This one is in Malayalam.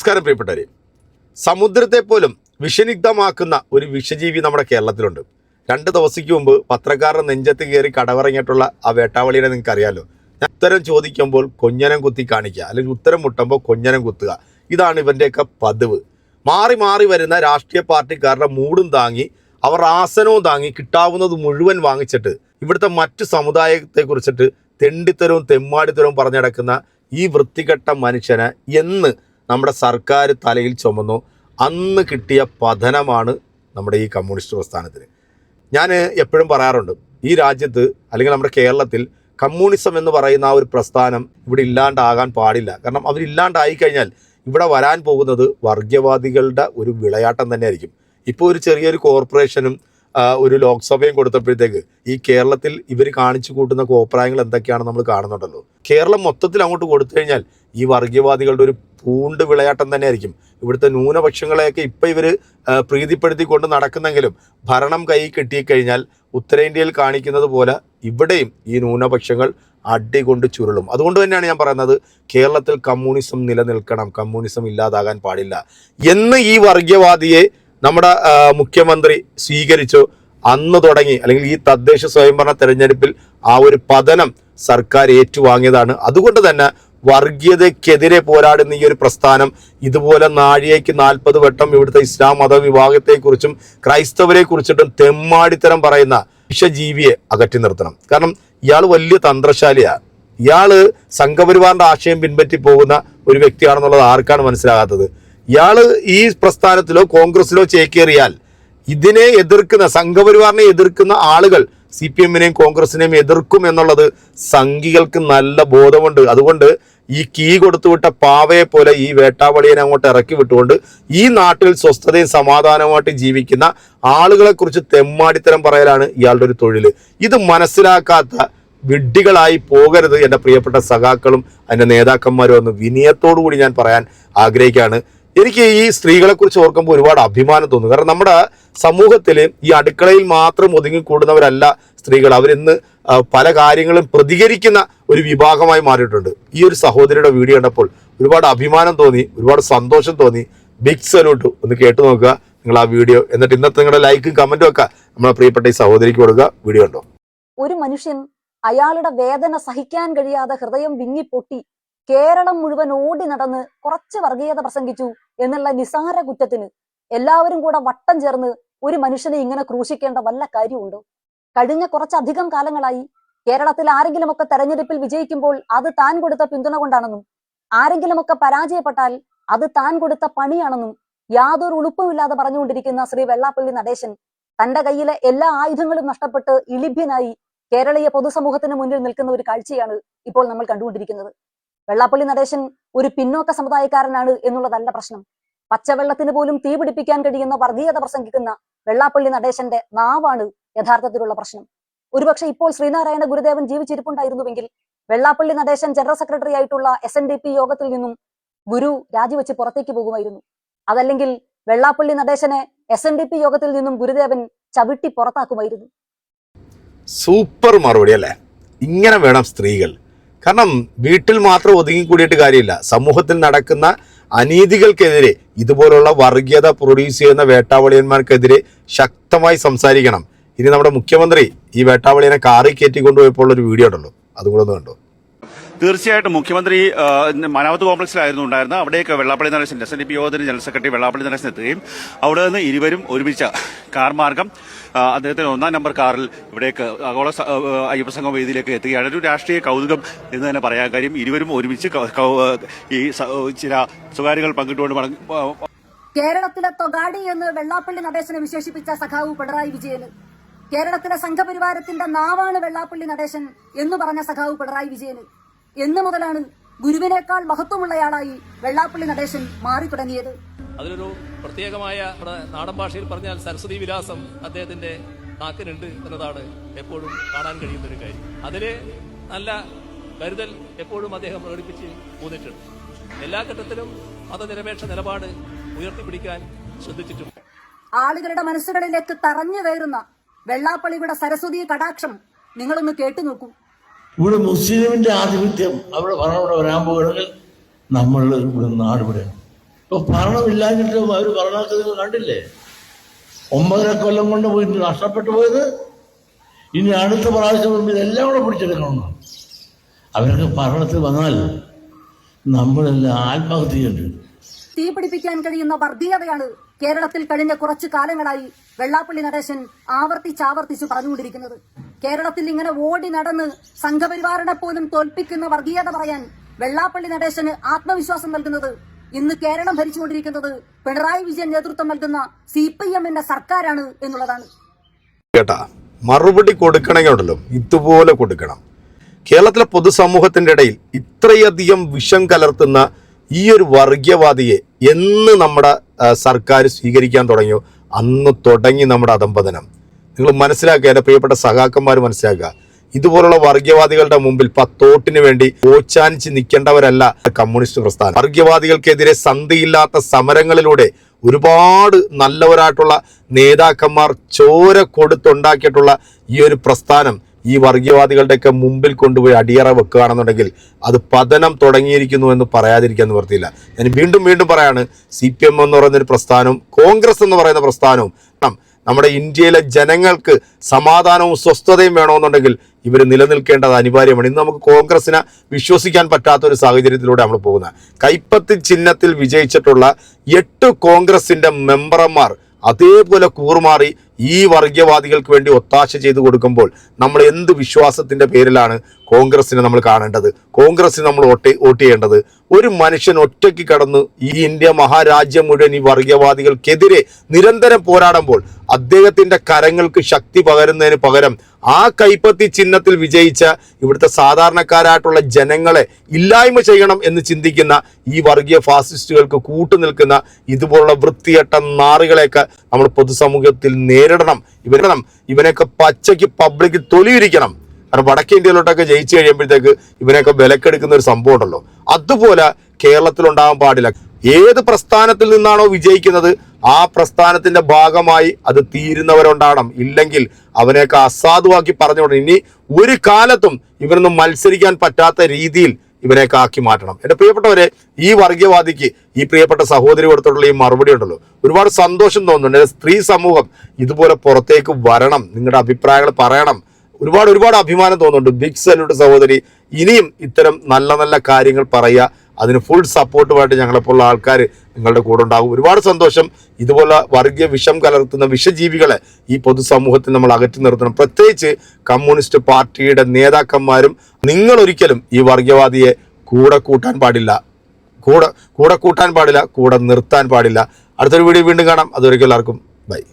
നമസ്കാരം പ്രിയപ്പെട്ടവരെ. സമുദ്രത്തെ പോലും വിഷനിഗ്ധമാക്കുന്ന ഒരു വിഷജീവി നമ്മുടെ കേരളത്തിലുണ്ട്. 2 ദിവസത്തേക്ക് മുമ്പ് പത്രക്കാരുടെ നെഞ്ചത്ത് കയറി കടവറങ്ങിയിട്ടുള്ള ആ വേട്ടാവളിയെ നിങ്ങൾക്ക് അറിയാമല്ലോ. ഉത്തരം ചോദിക്കുമ്പോൾ കൊഞ്ഞനം കുത്തി കാണിക്കുക, അല്ലെങ്കിൽ ഉത്തരം മുട്ടുമ്പോൾ കൊഞ്ഞനം കുത്തുക. ഇതാണ് ഇവൻ്റെയൊക്കെ പതിവ്. മാറി മാറി വരുന്ന രാഷ്ട്രീയ പാർട്ടിക്കാരുടെ മൂടും താങ്ങി അവർ ആസനവും താങ്ങി കിട്ടാവുന്നത് മുഴുവൻ വാങ്ങിച്ചിട്ട് ഇവിടുത്തെ മറ്റു സമുദായത്തെക്കുറിച്ചിട്ട് തെണ്ടിത്തരവും തെമ്മാടിത്തരവും പറഞ്ഞു നടക്കുന്ന ഈ വൃത്തികെട്ട മനുഷ്യനെ എന്ന് നമ്മുടെ സർക്കാർ തലയിൽ ചുമന്നു അന്ന് കിട്ടിയ പതനമാണ് നമ്മുടെ ഈ കമ്മ്യൂണിസ്റ്റ് പ്രസ്ഥാനത്തിന്. ഞാൻ എപ്പോഴും പറയാറുണ്ട്, ഈ രാജ്യത്ത് അല്ലെങ്കിൽ നമ്മുടെ കേരളത്തിൽ കമ്മ്യൂണിസം എന്ന് പറയുന്ന ആ ഒരു പ്രസ്ഥാനം ഇവിടെ ഇല്ലാണ്ടാകാൻ പാടില്ല. കാരണം അവരില്ലാണ്ടായി കഴിഞ്ഞാൽ ഇവിടെ വരാൻ പോകുന്നത് വർഗീയവാദികളുടെ ഒരു വിളയാട്ടം തന്നെയായിരിക്കും. ഇപ്പോൾ ഒരു ചെറിയൊരു കോർപ്പറേഷനും ഒരു ലോക്സഭയും കൊടുത്തപ്പോഴത്തേക്ക് ഈ കേരളത്തിൽ ഇവർ കാണിച്ചു കൂട്ടുന്ന കോപ്രായങ്ങൾ എന്തൊക്കെയാണെന്ന് നമ്മൾ കാണുന്നുണ്ടല്ലോ. കേരളം മൊത്തത്തിൽ അങ്ങോട്ട് കൊടുത്തു കഴിഞ്ഞാൽ ഈ വർഗീയവാദികളുടെ ഒരു പൂണ്ട് വിളയാട്ടം തന്നെയായിരിക്കും. ഇവിടുത്തെ ന്യൂനപക്ഷങ്ങളെയൊക്കെ ഇപ്പം ഇവർ പ്രീതിപ്പെടുത്തിക്കൊണ്ട് നടക്കുന്നെങ്കിലും ഭരണം കൈ കിട്ടിക്കഴിഞ്ഞാൽ ഉത്തരേന്ത്യയിൽ കാണിക്കുന്നത് പോലെ ഇവിടെയും ഈ ന്യൂനപക്ഷങ്ങൾ അടികൊണ്ട് ചുരുളും. അതുകൊണ്ട് തന്നെയാണ് ഞാൻ പറയുന്നത്, കേരളത്തിൽ കമ്മ്യൂണിസം നിലനിൽക്കണം, കമ്മ്യൂണിസം ഇല്ലാതാകാൻ പാടില്ല എന്ന് ഈ വർഗീയവാദിയെ നമ്മുടെ മുഖ്യമന്ത്രി സ്വീകരിച്ചു. അന്ന് തുടങ്ങി അല്ലെങ്കിൽ ഈ തദ്ദേശ സ്വയംഭരണ തെരഞ്ഞെടുപ്പിൽ ആ ഒരു പതനം സർക്കാർ ഏറ്റുവാങ്ങിയതാണ്. അതുകൊണ്ട് തന്നെ വർഗീയതയ്ക്കെതിരെ പോരാടുന്ന ഈ ഒരു പ്രസ്ഥാനം ഇതുപോലെ നാഴികയ്ക്ക് 40 വട്ടം ഇവിടുത്തെ ഇസ്ലാം മതവിഭാഗത്തെക്കുറിച്ചും ക്രൈസ്തവരെ കുറിച്ചിട്ടും തെമ്മാടിത്തരം പറയുന്ന വിഷജീവിയെ അകറ്റി നിർത്തണം. കാരണം ഇയാൾ വലിയ തന്ത്രശാലിയാണ്. ഇയാൾ സംഘപരിവാറിന്റെ ആശയം പിൻപറ്റി പോകുന്ന ഒരു വ്യക്തിയാണെന്നുള്ളത് ആർക്കാണ് മനസ്സിലാകാത്തത്? ഇയാൾ ഈ പ്രസ്ഥാനത്തിലോ കോൺഗ്രസിലോ ചേക്കേറിയാൽ ഇതിനെ എതിർക്കുന്ന സംഘപരിവാറിനെ എതിർക്കുന്ന ആളുകൾ CPM-നെയും കോൺഗ്രസിനെയും എതിർക്കും എന്നുള്ളത് സംഘികൾക്ക് നല്ല ബോധമുണ്ട്. അതുകൊണ്ട് ഈ കീ കൊടുത്തുവിട്ട പാവയെ പോലെ ഈ വേട്ടാവളിയെ അങ്ങോട്ട് ഇറക്കി വിട്ടുകൊണ്ട് ഈ നാട്ടിൽ സ്വസ്ഥതയും സമാധാനമായിട്ട് ജീവിക്കുന്ന ആളുകളെക്കുറിച്ച് തെമ്മാടിത്തരം പറയലാണ് ഇയാളുടെ ഒരു തൊഴിൽ. ഇത് മനസ്സിലാക്കാത്ത വിഡ്ഢികളായി പോകരുത് എൻ്റെ പ്രിയപ്പെട്ട സഖാക്കളും അതിൻ്റെ നേതാക്കന്മാരും എന്ന് വിനയത്തോടു കൂടി ഞാൻ പറയാൻ ആഗ്രഹിക്കുകയാണ്. എനിക്ക് ഈ സ്ത്രീകളെക്കുറിച്ച് ഓർക്കുമ്പോൾ ഒരുപാട് അഭിമാനം തോന്നുന്നു. കാരണം നമ്മുടെ സമൂഹത്തിൽ ഈ അടുക്കളയിൽ മാത്രം ഒതുങ്ങിക്കൂടുന്നവരല്ല സ്ത്രീകൾ. അവരിന്ന് പല കാര്യങ്ങളും പ്രതികരിക്കുന്ന ഒരു വിഭാഗമായി മാറിയിട്ടുണ്ട്. ഈ ഒരു സഹോദരിയുടെ വീഡിയോ കണ്ടപ്പോൾ ഒരുപാട് അഭിമാനം തോന്നി, ഒരുപാട് സന്തോഷം തോന്നി. Big salute. ഒന്ന് കേട്ടു നോക്കുക നിങ്ങൾ ആ വീഡിയോ. എന്നിട്ട് ഇന്നത്തെ നിങ്ങളുടെ ലൈക്കും കമന്റും ഒക്കെ നമ്മളെ പ്രിയപ്പെട്ട ഈ സഹോദരിക്ക് കൊടുക്കുക. വീഡിയോ ഉണ്ടോ? ഒരു മനുഷ്യൻ അയാളുടെ വേദന സഹിക്കാൻ കഴിയാതെ ഹൃദയം വിങ്ങിപ്പൊട്ടി കേരളം മുഴുവൻ ഓടി നടന്ന് കുറച്ച് വർഗീയത പ്രസംഗിച്ചു എന്നുള്ള നിസാര കുറ്റത്തിന് എല്ലാവരും കൂടെ വട്ടം ചേർന്ന് ഒരു മനുഷ്യനെ ഇങ്ങനെ ക്രൂശിക്കേണ്ട വല്ല കാര്യമുണ്ടോ? കഴിഞ്ഞ കുറച്ചധികം കാലങ്ങളായി കേരളത്തിൽ ആരെങ്കിലുമൊക്കെ തെരഞ്ഞെടുപ്പിൽ വിജയിക്കുമ്പോൾ അത് താൻ കൊടുത്ത പിന്തുണ കൊണ്ടാണെന്നും ആരെങ്കിലുമൊക്കെ പരാജയപ്പെട്ടാൽ അത് താൻ കൊടുത്ത പണിയാണെന്നും യാതൊരു ഉളുപ്പുമില്ലാതെ പറഞ്ഞുകൊണ്ടിരിക്കുന്ന ശ്രീ വെള്ളാപ്പള്ളി നടേശൻ തന്റെ കയ്യിലെ എല്ലാ ആയുധങ്ങളും നഷ്ടപ്പെട്ട് ഇളിഭ്യനായി കേരളീയ പൊതുസമൂഹത്തിന് മുന്നിൽ നിൽക്കുന്ന ഒരു കാഴ്ചയാണ് ഇപ്പോൾ നമ്മൾ കണ്ടുകൊണ്ടിരിക്കുന്നത്. വെള്ളാപ്പള്ളി നടേശൻ ഒരു പിന്നോക്ക സമുദായക്കാരനാണ് എന്നുള്ളതല്ല പ്രശ്നം. പച്ചവെള്ളത്തിന് പോലും തീ പിടിപ്പിക്കാൻ കഴിയുന്ന വർഗീയത പ്രസംഗിക്കുന്ന വെള്ളാപ്പള്ളി നടേശന്റെ നാവാണ് യഥാർത്ഥത്തിലുള്ള പ്രശ്നം. ഒരുപക്ഷെ ഇപ്പോൾ ശ്രീനാരായണ ഗുരുദേവൻ ജീവിച്ചിരിപ്പുണ്ടായിരുന്നുവെങ്കിൽ വെള്ളാപ്പള്ളി നടേശൻ ജനറൽ സെക്രട്ടറി ആയിട്ടുള്ള SNDP യോഗത്തിൽ നിന്നും ഗുരു രാജിവെച്ച് പുറത്തേക്ക് പോകുമായിരുന്നു. അതല്ലെങ്കിൽ വെള്ളാപ്പള്ളി നടേശനെ SNDP യോഗത്തിൽ നിന്നും ഗുരുദേവൻ ചവിട്ടി പുറത്താക്കുമായിരുന്നു. സൂപ്പർ മറുപടി അല്ലേ? ഇങ്ങനെ വേണം സ്ത്രീകൾ. കാരണം വീട്ടിൽ മാത്രം ഒതുങ്ങിക്കൂടിയിട്ട് കാര്യമില്ല. സമൂഹത്തിൽ നടക്കുന്ന അനീതികൾക്കെതിരെ, ഇതുപോലുള്ള വർഗീയത പ്രൊഡ്യൂസ് ചെയ്യുന്ന വേട്ടാവളിയന്മാർക്കെതിരെ ശക്തമായി സംസാരിക്കണം. ഇനി നമ്മുടെ മുഖ്യമന്ത്രി ഈ വേട്ടാവളിയനെ കാറിൽ കയറ്റിക്കൊണ്ടുപോയപ്പോൾ ഒരു വീഡിയോ ഉണ്ടല്ലോ, അതുകൂടെ ഒന്ന് കണ്ടോ? തീർച്ചയായിട്ടും മുഖ്യമന്ത്രി മനാവത്ത് കോംപ്ലക്സിലായിരുന്നു ഉണ്ടായിരുന്നത്. അവിടേക്ക് വെള്ളാപ്പള്ളി നടേശൻ SNDP യോഗത്തിന് ജനറൽ സെക്രട്ടറി വെള്ളാപ്പള്ളി നടേശൻ എത്തുകയും അവിടെ നിന്ന് ഇരുവരും ഒരുമിച്ച കാർ മാർഗം അദ്ദേഹത്തിന് 1-ാം നമ്പർ കാറിൽ ഇവിടേക്ക് ആഗോള അയ്യപ്പസംഘം വേദിയിലേക്ക് എത്തുകയാണ്. ഒരു രാഷ്ട്രീയ കൗതുകം എന്ന് തന്നെ പറയാൻ കാര്യം ഇരുവരും ഒരുമിച്ച് ഈ ചില സ്വകാര്യങ്ങൾ പങ്കിട്ടുകൊണ്ട് കേരളത്തിലെ തൊഗാഡി എന്ന് വെള്ളാപ്പള്ളി നടേശനെ വിശേഷിപ്പിച്ച സഖാവ് പിണറായി വിജയന്, കേരളത്തിലെ സംഘപരിവാരത്തിന്റെ നാവാണ് വെള്ളാപ്പള്ളി നടേശൻ എന്ന് പറഞ്ഞ സഖാവ് പിണറായി വിജയന് എന്ന് മുതലാണ് ഗുരുവിനേക്കാൾ മഹത്വമുള്ളയാളായി വെള്ളാപ്പള്ളി നടേശൻ മാറിത്തുടങ്ങിയത്. അതിലൊരു പ്രത്യേകമായ നാടൻ ഭാഷയിൽ പറഞ്ഞാൽ സരസ്വതി വിലാസം അദ്ദേഹത്തിന്റെ നാക്കിനുണ്ട് എന്നതാണ് എപ്പോഴും കാണാൻ കഴിയുന്ന ഒരു കാര്യം. അതില് നല്ല കരുതൽ എപ്പോഴും അദ്ദേഹം പ്രകടിപ്പിച്ച് പോന്നിട്ടുണ്ട്. എല്ലാ ഘട്ടത്തിലും മതനിരപേക്ഷ നിലപാട് ഉയർത്തിപ്പിടിക്കാൻ ശ്രദ്ധിച്ചിട്ടുണ്ട്. ആളുകളുടെ മനസ്സുകളിലേക്ക് തറഞ്ഞു കയറുന്ന വെള്ളാപ്പള്ളിയുടെ സരസ്വതി കടാക്ഷം നിങ്ങളൊന്ന് കേട്ടുനോക്കൂ. ഇവിടെ മുസ്ലിമിന്റെ ആധിപത്യം അവിടെ വരാൻ പോകുകയാണെങ്കിൽ നമ്മൾ ഇവിടെ നാട് വിടണം. ഇപ്പൊ ഭരണമില്ലാഞ്ഞിട്ട് അവർ ഭരണമൊക്കെ നിങ്ങൾ കണ്ടില്ലേ? 9.5 കൊല്ലം കൊണ്ട് പോയിട്ട് നഷ്ടപ്പെട്ടു പോയത്. ഇനി അടുത്ത പ്രാവശ്യം ഇതെല്ലാം കൂടെ പിടിച്ചെടുക്കണം. അവരൊക്കെ ഭരണത്തിൽ വന്നാൽ നമ്മളെല്ലാം ആത്മഹത്യ ചെയ്യേണ്ടി. തീ പിടിപ്പിക്കാൻ കഴിയുന്ന വർഗീയതയാണ് കേരളത്തിൽ കഴിഞ്ഞ കുറച്ചു കാലങ്ങളായി വെള്ളാപ്പള്ളി നടേശൻ ആവർത്തിച്ചാവർത്തിച്ചു പറഞ്ഞുകൊണ്ടിരിക്കുന്നത്. കേരളത്തിൽ ഇങ്ങനെ ഓടി നടന്ന് സംഘപരിവാറിനെ പോലും തോൽപ്പിക്കുന്ന വർഗീയത പറയാൻ വെള്ളാപ്പള്ളി നടേശന് ആത്മവിശ്വാസം നൽകുന്നത് ഇന്ന് കേരളം ഭരിച്ചുകൊണ്ടിരിക്കുന്നത് പിണറായി വിജയൻ നേതൃത്വം നൽകുന്ന CPM-ന്റെ സർക്കാരാണ് എന്നുള്ളതാണ്. കേട്ടാ, മറുപടി കൊടുക്കണമെങ്കിൽ ഉണ്ടല്ലോ ഇതുപോലെ കൊടുക്കണം. കേരളത്തിലെ പൊതുസമൂഹത്തിന്റെ ഇടയിൽ ഇത്രയധികം വിഷം കലർത്തുന്ന ഈ ഒരു വർഗീയവാദിയെ എന്ന് നമ്മുടെ സർക്കാർ സ്വീകരിക്കാൻ തുടങ്ങിയോ അന്ന് തുടങ്ങി നമ്മുടെ അധംപതനം. നിങ്ങൾ മനസ്സിലാക്കുക, എൻ്റെ പ്രിയപ്പെട്ട സഖാക്കന്മാർ മനസ്സിലാക്കുക. ഇതുപോലുള്ള വർഗീയവാദികളുടെ മുമ്പിൽ 10 വോട്ടിന് വേണ്ടി ഓച്ചാനിച്ച് നിൽക്കേണ്ടവരല്ല കമ്മ്യൂണിസ്റ്റ് പ്രസ്ഥാനം. വർഗീയവാദികൾക്കെതിരെ സന്ധിയില്ലാത്ത സമരങ്ങളിലൂടെ ഒരുപാട് നല്ലവരായിട്ടുള്ള നേതാക്കന്മാർ ചോര കൊടുത്തുണ്ടാക്കിയിട്ടുള്ള ഈ ഒരു പ്രസ്ഥാനം ഈ വർഗീയവാദികളുടെയൊക്കെ മുമ്പിൽ കൊണ്ടുപോയി അടിയറ വെക്കുകയാണെന്നുണ്ടെങ്കിൽ അത് പതനം തുടങ്ങിയിരിക്കുന്നു എന്ന് പറയാതിരിക്കാൻ നിവർത്തിയില്ല. ഞാൻ വീണ്ടും വീണ്ടും പറയാണ്, CPM എന്ന് പറയുന്നൊരു പ്രസ്ഥാനവും കോൺഗ്രസ് എന്ന് പറയുന്ന പ്രസ്ഥാനവും നമ്മുടെ ഇന്ത്യയിലെ ജനങ്ങൾക്ക് സമാധാനവും സ്വസ്ഥതയും വേണമെന്നുണ്ടെങ്കിൽ ഇവർ നിലനിൽക്കേണ്ടത് അനിവാര്യമാണ്. ഇന്ന് നമുക്ക് കോൺഗ്രസിനെ വിശ്വസിക്കാൻ പറ്റാത്ത ഒരു സാഹചര്യത്തിലൂടെ നമ്മൾ പോകുന്നത്. കൈപ്പത്തി ചിഹ്നത്തിൽ വിജയിച്ചിട്ടുള്ള 8 കോൺഗ്രസിന്റെ മെമ്പർമാർ അതേപോലെ കൂറുമാറി ഈ വർഗീയവാദികൾക്ക് വേണ്ടി ഒത്താശ ചെയ്തു കൊടുക്കുമ്പോൾ നമ്മൾ എന്ത് വിശ്വാസത്തിന്റെ പേരിലാണ് കോൺഗ്രസിനെ നമ്മൾ കാണേണ്ടത്? കോൺഗ്രസിന് നമ്മൾ വോട്ട് ചെയ്യേണ്ടത്? ഒരു മനുഷ്യൻ ഒറ്റയ്ക്ക് കടന്ന് ഈ ഇന്ത്യ മഹാരാജ്യം മുഴുവൻ ഈ വർഗീയവാദികൾക്കെതിരെ നിരന്തരം പോരാടുമ്പോൾ അദ്ദേഹത്തിന്റെ കരങ്ങൾക്ക് ശക്തി പകരുന്നതിന് പകരം ആ കൈപ്പത്തി ചിഹ്നത്തിൽ വിജയിച്ച ഇവിടുത്തെ സാധാരണക്കാരായിട്ടുള്ള ജനങ്ങളെ ഇല്ലായ്മ ചെയ്യണം എന്ന് ചിന്തിക്കുന്ന ഈ വർഗീയ ഫാസിസ്റ്റുകൾക്ക് കൂട്ടുനിൽക്കുന്ന ഇതുപോലുള്ള വൃത്തികെട്ട നാറുകളെയൊക്കെ നമ്മൾ പൊതുസമൂഹത്തിൽ നേരിടണം. ഇവനൊക്കെ പച്ചയ്ക്ക് പബ്ലിക് തൊലിയിരിക്കണം. കാരണം വടക്കേ ഇന്ത്യയിലോട്ടൊക്കെ ജയിച്ചു കഴിയുമ്പോഴത്തേക്ക് ഇവനെയൊക്കെ വിലക്കെടുക്കുന്ന ഒരു സംഭവം ഉണ്ടല്ലോ, അതുപോലെ കേരളത്തിലുണ്ടാകാൻ പാടില്ല. ഏത് പ്രസ്ഥാനത്തിൽ നിന്നാണോ വിജയിക്കുന്നത് ആ പ്രസ്ഥാനത്തിന്റെ ഭാഗമായി അത് തീരുന്നവരുണ്ടാകണം. ഇല്ലെങ്കിൽ അവനെയൊക്കെ അസാധുവാക്കി പറഞ്ഞുകൊണ്ട് ഇനി ഒരു കാലത്തും ഇവരൊന്നും മത്സരിക്കാൻ പറ്റാത്ത രീതിയിൽ ഇവരെയൊക്കെ ആക്കി മാറ്റണം. എൻ്റെ പ്രിയപ്പെട്ടവരെ, ഈ വർഗീയവാദിക്ക് ഈ പ്രിയപ്പെട്ട സഹോദരി കൊടുത്തിട്ടുള്ള ഈ മറുപടി ഉണ്ടല്ലോ, ഒരുപാട് സന്തോഷം തോന്നുന്നുണ്ട്. സ്ത്രീ സമൂഹം ഇതുപോലെ പുറത്തേക്ക് വരണം, നിങ്ങളുടെ അഭിപ്രായങ്ങൾ പറയണം. ഒരുപാട് അഭിമാനം തോന്നുന്നുണ്ട്. ബിഗ് സല്യൂട്ട് സഹോദരി. ഇനിയും ഇത്തരം നല്ല നല്ല കാര്യങ്ങൾ പറയുക. അതിന് ഫുൾ സപ്പോർട്ടുമായിട്ട് ഞങ്ങളെപ്പോലുള്ള ആൾക്കാർ നിങ്ങളുടെ കൂടെ ഉണ്ടാകും. ഒരുപാട് സന്തോഷം. ഇതുപോലെ വർഗീയ വിഷം കലർത്തുന്ന വിഷജീവികളെ ഈ പൊതുസമൂഹത്തിൽ നമ്മൾ അകറ്റി നിർത്തണം. പ്രത്യേകിച്ച് കമ്മ്യൂണിസ്റ്റ് പാർട്ടിയുടെ നേതാക്കന്മാരും നിങ്ങൾ ഒരിക്കലും ഈ വർഗീയവാദിയെ കൂടെ കൂട്ടാൻ പാടില്ല, കൂടെ നിർത്താൻ പാടില്ല. അടുത്തൊരു വീഡിയോ വീണ്ടും കാണാം. അതുവരെയ്ക്കും എല്ലാവർക്കും ബൈ.